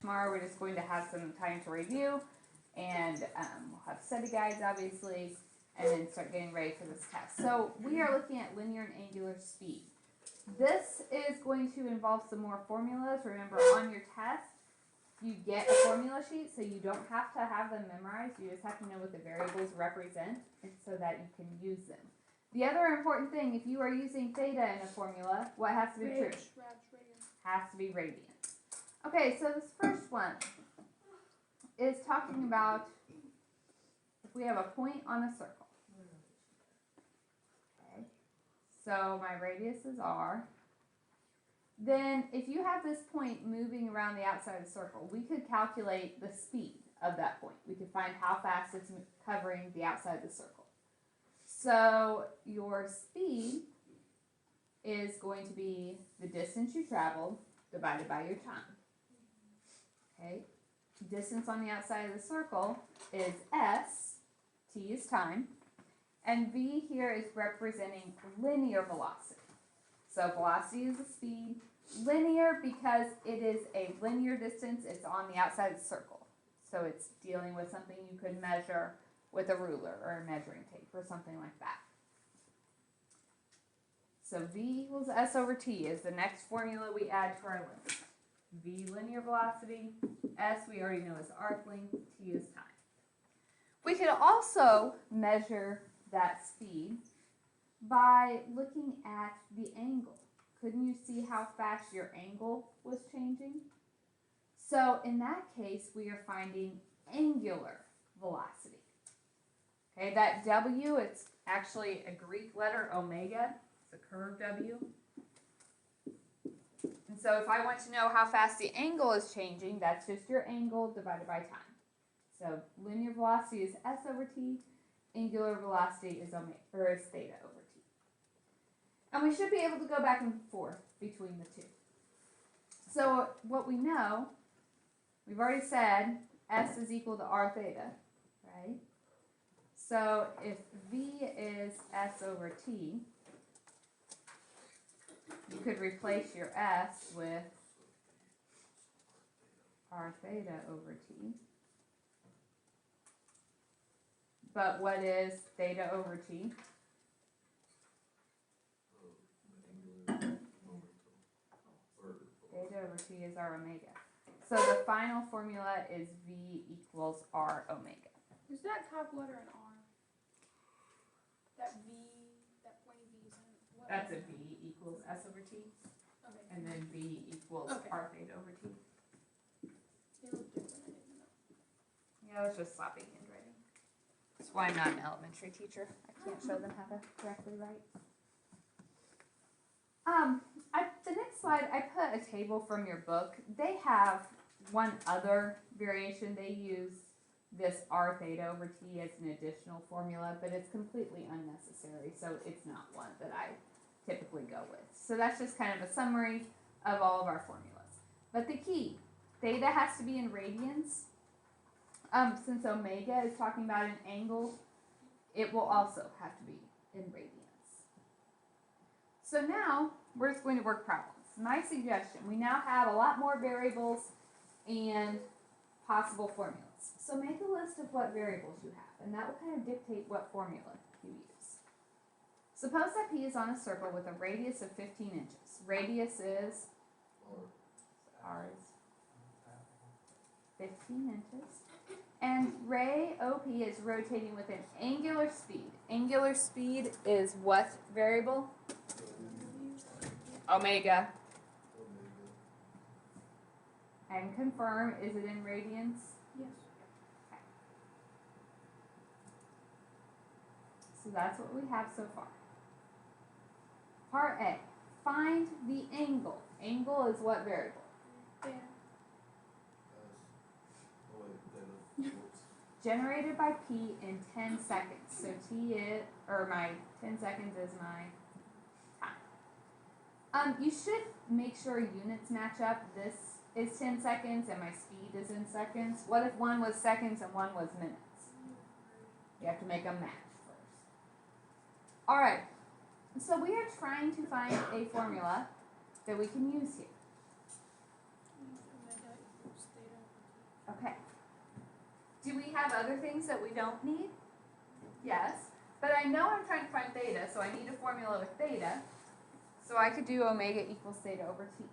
tomorrow we're just going to have some time to review, and we'll have study guides, obviously, and then start getting ready for this test. So we are looking at linear and angular speed. This is going to involve some more formulas. Remember, on your test, you get a formula sheet, so you don't have to have them memorized. You just have to know what the variables represent, and so that you can use them. The other important thing, if you are using theta in a formula, what has to be true? Has to be radians. Okay, so this first one is talking about if we have a point on a circle. Okay, so my radius is r. Then if you have this point moving around the outside of the circle, we could calculate the speed of that point. We could find how fast it's covering the outside of the circle. So your speed is going to be the distance you traveled divided by your time. Okay, distance on the outside of the circle is s, t is time, and v here is representing linear velocity. So velocity is the speed, linear because it is a linear distance, it's on the outside of the circle. So it's dealing with something you could measure with a ruler or a measuring tape or something like that. So v equals s over t is the next formula we add to our list. V linear velocity, s we already know is arc length, t is time. We could also measure that speed by looking at the angle. Couldn't you see how fast your angle was changing? So in that case, we are finding angular velocity. Okay, that W, it's actually a Greek letter, omega. It's a curved W. And so if I want to know how fast the angle is changing, that's just your angle divided by time. So linear velocity is s over t, angular velocity is theta over t. And we should be able to go back and forth between the two. So what we know, we've already said s is equal to r theta, right? So if v is s over t, you could replace your s with r theta over t. But what is theta over t? Theta over t is r omega. So the final formula is v equals r omega. Is that top letter an R? That V, that plain V is in what? That's a v equals s over t, Okay. and then v equals Okay. r theta over t. They look different, I didn't know. Yeah, it's just sloppy handwriting. That's why I'm not an elementary teacher. I can't show them how to correctly write. The next slide, I put a table from your book. They have one other variation. They use this r theta over t as an additional formula, but it's completely unnecessary, so it's not one that I typically go with. So that's just kind of a summary of all of our formulas. But the key, theta has to be in radians. Since omega is talking about an angle, it will also have to be in radians. So now we're just going to work problems. My suggestion, we now have a lot more variables and possible formulas. So make a list of what variables you have, and that will kind of dictate what formula you use. Suppose that P is on a circle with a radius of 15 inches. Radius is, R is 15 inches. And ray OP is rotating with an angular speed. Angular speed is what variable? Omega. And confirm, is it in radians? Yes. Okay. So that's what we have so far. Part A, find the angle. Angle is what variable? Theta. Generated by P in 10 seconds. So T is, or my 10 seconds is my time. You should make sure units match up. This is 10 seconds and my speed is in seconds. What if one was seconds and one was minutes? You have to make them match first. Alright, so we are trying to find a formula that we can use here. Omega equals theta. Do we have other things that we don't need? Yes. But I know I'm trying to find theta, so I need a formula with theta. So I could do omega equals theta over t.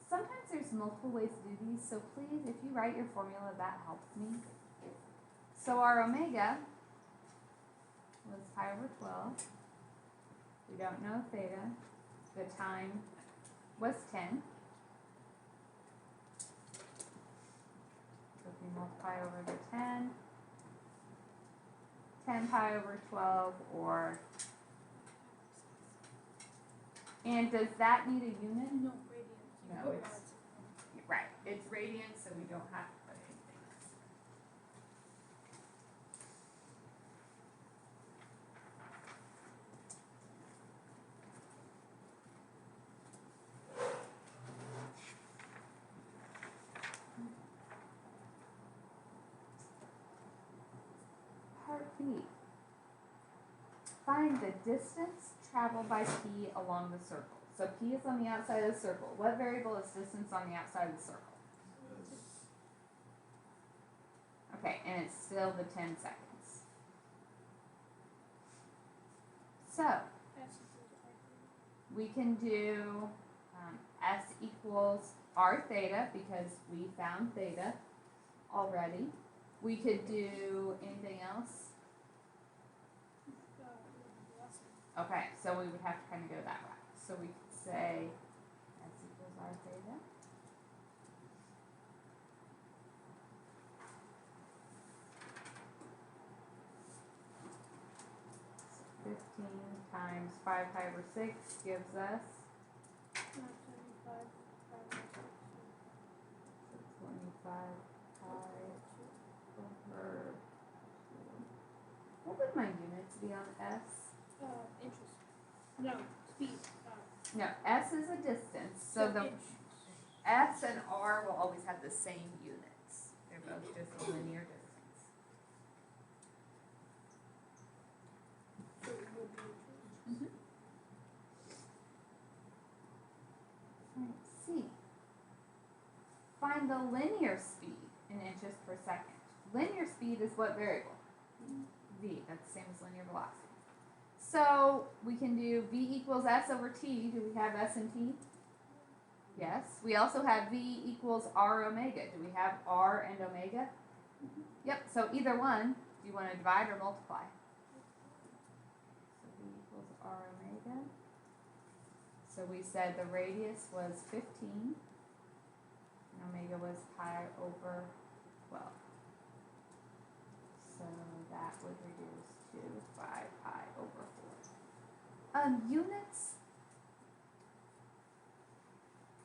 Sometimes there's multiple ways to do these, so please, if you write your formula, that helps me. So our omega was pi over 12. We don't know theta. The time was 10. So if we multiply over the 10, 10 pi over 12, or, and does that need a unit? No, radiant. No, Put it's- rods. Right, it's radiant, so we don't have to put anything else. Part B. Find the distance traveled by P along the circle. So P is on the outside of the circle. What variable is distance on the outside of the circle? Okay, and it's still the 10 seconds. So, That's equal to we can do S equals R theta because we found theta already. We could do anything else. velocity. Okay, so we would have to kind of go that route. So we could say S equals R theta. So 15 times 5 pi over 6 gives us 975, 25 pi over. What would my units be on S? inches. No, speed. No, S is a distance, so the inch. S and R will always have the same units. They're both just a linear distance. So it would be inches. Let's see. Find the linear speed in inches per second. Linear speed is what variable? V. That's the same as linear velocity. So we can do V equals S over T. Do we have S and T? Yes. We also have V equals R omega. Do we have R and omega? Yep. So either one. Do you want to divide or multiply? So V equals R omega. So we said the radius was 15. And omega was pi over 12. So that would reduce to 5 pi over 4. Units,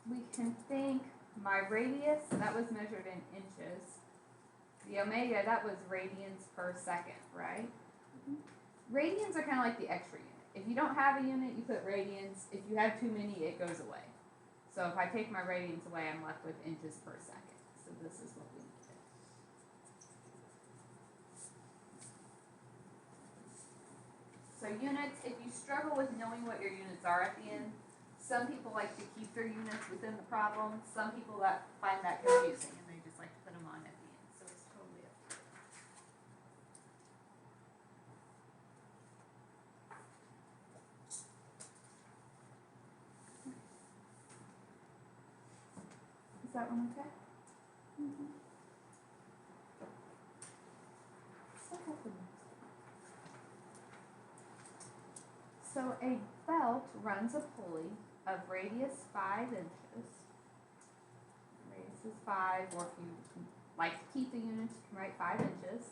we can think my radius, that was measured in inches. The omega, that was radians per second, right? Radians are kind of like the extra unit. If you don't have a unit, you put radians. If you have too many, it goes away. So if I take my radians away, I'm left with inches per second. So this is what we need. So units, if you struggle with knowing what your units are at the end, some people like to keep their units within the problem. Some people that find that confusing and they just like to put them on at the end. So it's totally up to you. Is that one okay? So what's the next one? So a belt runs a pulley of radius 5 inches. Radius is 5, or if you like to keep the units, you can write 5 inches.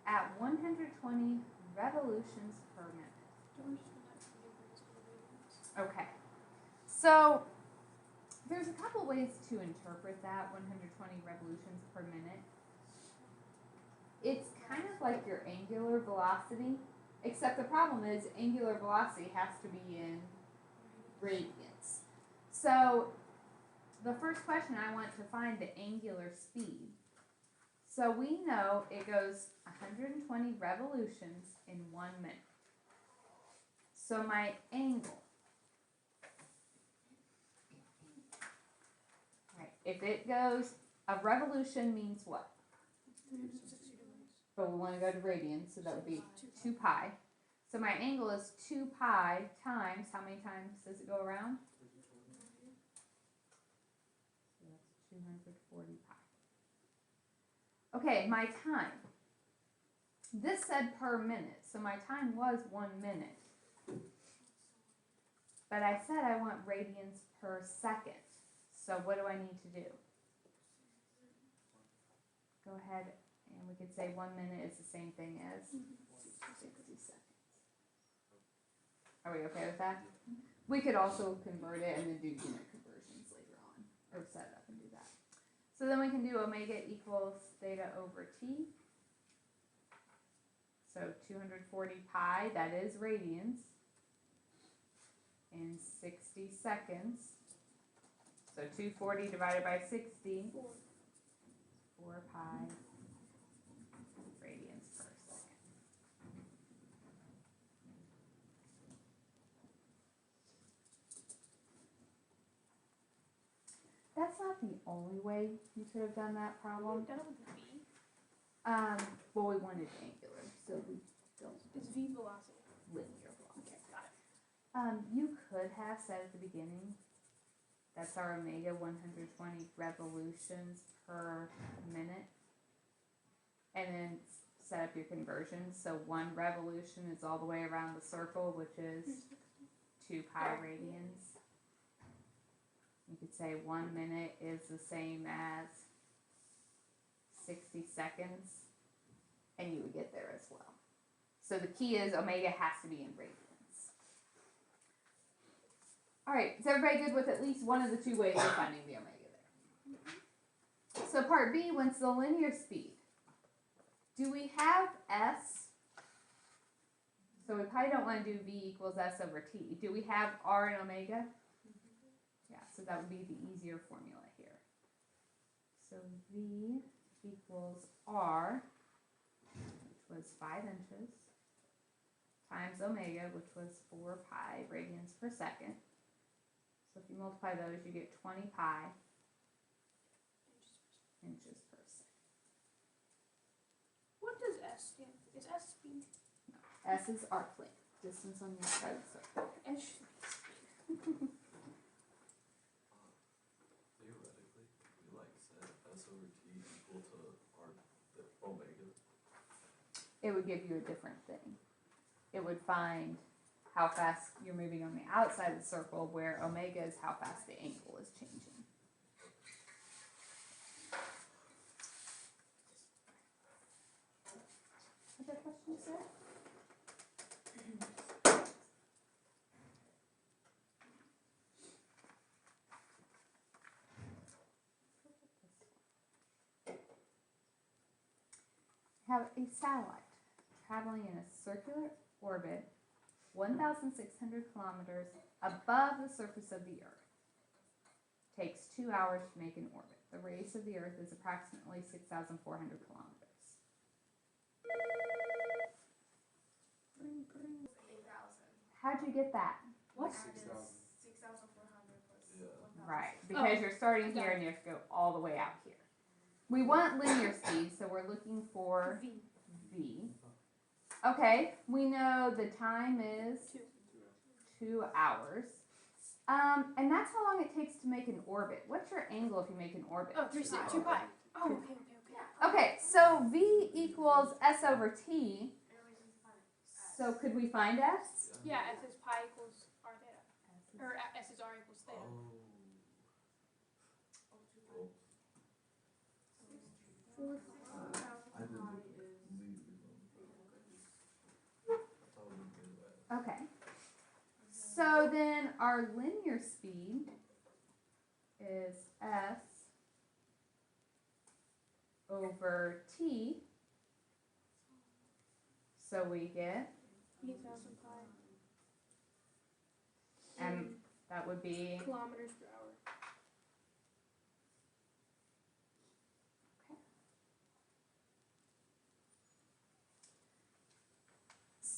At 120 revolutions per minute. Don't we just put that to give us the radians? Okay. So there's a couple ways to interpret that 120 revolutions per minute. It's kind of like your angular velocity, except the problem is angular velocity has to be in radians. So the first question, I want to find the angular speed. So we know it goes 120 revolutions in 1 minute. So my angle, right, if it goes, a revolution means what? 360 degrees. but we want to go to radians, so that would be 2 pi. So my angle is 2 pi times, how many times does it go around? So that's 240 pi. Okay, my time. This said per minute, so my time was 1 minute. But I said I want radians per second. So what do I need to do? Go ahead and we could say 1 minute is the same thing as 60 seconds. Are we okay with that? We could also convert it and then do unit conversions later on, or set it up and do that. So then we can do omega equals theta over t. So 240 pi, that is radians, in 60 seconds. So 240 divided by 60, 4 pi radians per second. That's not the only way you could have done that problem. Done it with the V. Well, we wanted angular, so we don't It's V velocity. linear velocity. Okay, got it. You could have said at the beginning, that's our omega 120 revolutions per minute. And then set up your conversions. So 1 revolution is all the way around the circle, which is 2 pi radians. You could say 1 minute is the same as 60 seconds. And you would get there as well. So the key is omega has to be in radians. All right, is everybody good with at least one of the 2 ways of finding the omega there? So part B, when's the linear speed? Do we have S? So we probably don't want to do V equals S over T. Do we have R and omega? Yeah, so that would be the easier formula here. So V equals R, which was 5 inches, times omega, which was 4 pi radians per second. So if you multiply those, you get 20 pi inches per second. What does S stand for? Is S speed? No, S is arc length, distance on the outside of the circle. S should be speed. Theoretically, we like set S over T equal to our the omega. It would give you a different thing. It would find how fast you're moving on the outside of the circle, where omega is how fast the angle is changing. Other questions, sir? Have a satellite traveling in a circular orbit 1,600 kilometers above the surface of the Earth. Takes 2 hours to make an orbit. The radius of the Earth is approximately 6,400 kilometers. How'd you get that? What? 6,000. 6,400 plus Yeah. 1,000. Right, because you're starting here and you have to go all the way out here. We want linear speed, so we're looking for V. V. Okay, we know the time is 2 hours. And that's how long it takes to make an orbit. What's your angle if you make an orbit? Oh, 2 pi. Oh, okay. Okay, so V equals S over T. So could we find S? Yeah, S is pi equals R theta. Or S is R equals theta. I didn't leave them. Okay. So then our linear speed is S over T. So we get, 8,000 pi. and that would be, Kilometers per hour.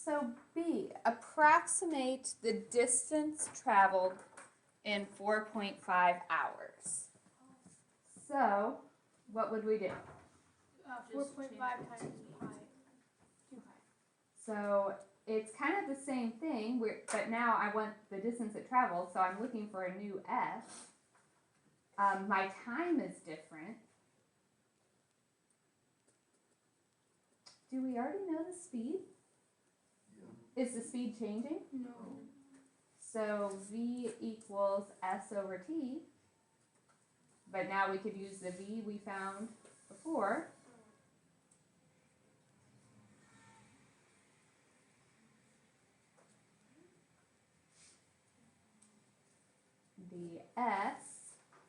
so B, approximate the distance traveled in 4.5 hours. So what would we do? 4.5 times pi. 2 pi. So it's kind of the same thing, but now I want the distance it travels, so I'm looking for a new f. My time is different. Do we already know the speed? Yeah. Is the speed changing? No. So v equals s over t. But now we could use the v we found before. The s,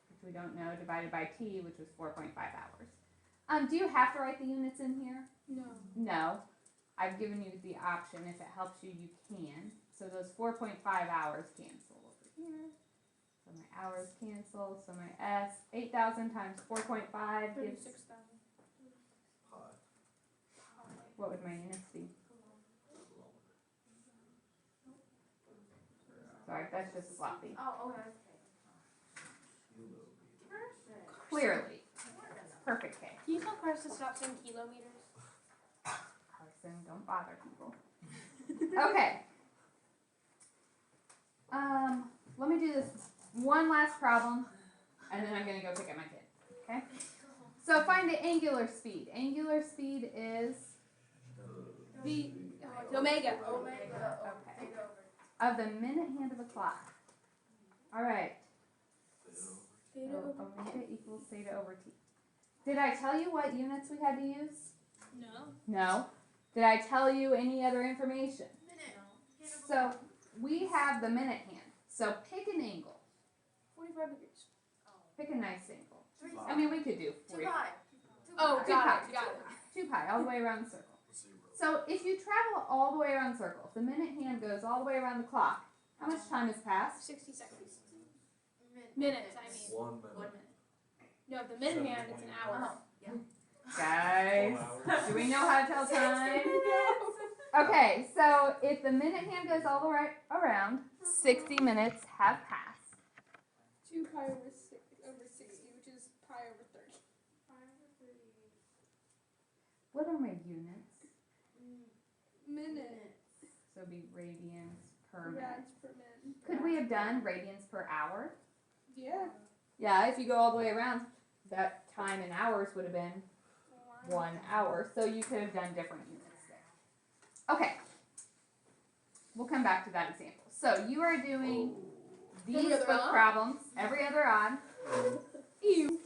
which we don't know, divided by t, which was 4.5 hours. Do you have to write the units in here? No. No. I've given you the option. If it helps you, you can. So those 4.5 hours cancel over here. So my hours cancel. So my s, 8,000 times 4.5 gives, 36,000. Pi. what would my units be? Sorry, that's just sloppy. Oh, okay. Kilometer. Clearly. Perfect case. Can you tell Chris to stop saying kilometers? Carson, don't bother people. Okay. Let me do this one last problem, and then I'm gonna go pick up my kid. Okay. So find the angular speed. Angular speed is V. Omega. okay of the minute hand of a clock. All right. Theta So over. omega equals theta over t. Did I tell you what units we had to use? No. No. Did I tell you any other information? So we have the minute hand. So pick an angle. 45 degrees. Pick a nice angle. I mean, we could do 40. Oh, Two got pi. it. Got it. 2 pi, all the way around the circle. Zero. So if you travel all the way around the circle, if the minute hand goes all the way around the clock, how much time has passed? 60 seconds. Minutes, I mean. 1 minute. No, the minute hand, it's an hour. Guys, 12 hours. do we know how to tell time? Okay, so if the minute hand goes all the way around, 60 minutes have passed. 2 pi over 60, which is pi over 30. What are my units? Minute. So it'd be radians per minute. Rads per min. Could we have done radians per hour? Yeah. Yeah, if you go all the way around, that time in hours would have been 1 hour. So you could have done different units there. Okay. We'll come back to that example. So you are doing these Every other book odd? problems, every other odd. Ew.